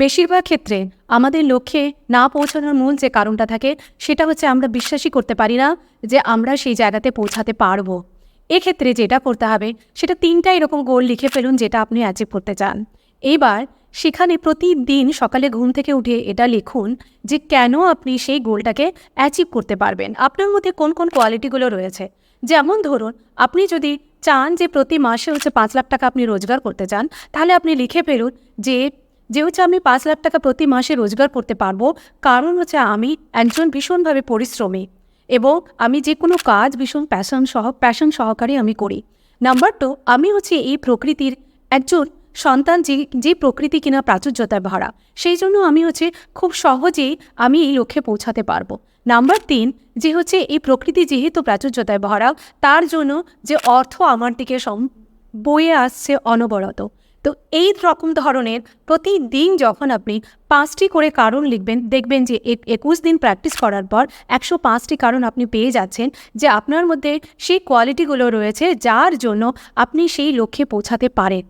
বেশিরভাগ ক্ষেত্রে আমাদের লক্ষ্যে না পৌঁছানোর মূল যে কারণটা থাকে সেটা হচ্ছে আমরা বিশ্বাসই করতে পারি না যে আমরা সেই জায়গাতে পৌঁছাতে পারবো। এক্ষেত্রে যেটা করতে হবে সেটা ৩টা এরকম গোল লিখে ফেলুন যেটা আপনি অ্যাচিভ করতে চান। এইবার সেখানে প্রতিদিন সকালে ঘুম থেকে উঠে এটা লিখুন যে কেন আপনি সেই গোলটাকে অ্যাচিভ করতে পারবেন। আপনার মধ্যে কোন কোন কোয়ালিটিগুলো রয়েছে। যেমন ধরুন, আপনি যদি চান যে প্রতি মাসে হচ্ছে ৫ লাখ টাকা আপনি রোজগার করতে চান, তাহলে আপনি লিখে ফেলুন যে যেহেতু আমি ৫ লাখ টাকা প্রতি মাসে রোজগার করতে পারবো, কারণ হচ্ছে আমি একজন ভীষণভাবে পরিশ্রমী এবং আমি যে কোনো কাজ ভীষণ প্যাশন সহকারে আমি করি। নাম্বার 2, আমি হচ্ছে এই প্রকৃতির একজন সন্তান, যে প্রকৃতি কিনা প্রাচুর্যতায় ভরা। সেই জন্য আমি হচ্ছে খুব সহজেই আমি এই লক্ষ্যে পৌঁছাতে পারবো। নাম্বার 3, যে হচ্ছে এই প্রকৃতি যেহেতু প্রাচুর্যতায় ভরা, তার জন্য যে অর্থ আমার দিকে বয়ে আসছে অনবরত। তো এই রকম ধরনের প্রতিদিন যখন আপনি 5টি করে কারণ লিখবেন, দেখবেন যে 21 দিন প্র্যাকটিস করার পর 105টি কারণ আপনি পেয়ে যাচ্ছেন যে আপনার মধ্যে সেই কোয়ালিটিগুলো রয়েছে যার জন্য আপনি সেই লক্ষ্যে পৌঁছাতে পারেন।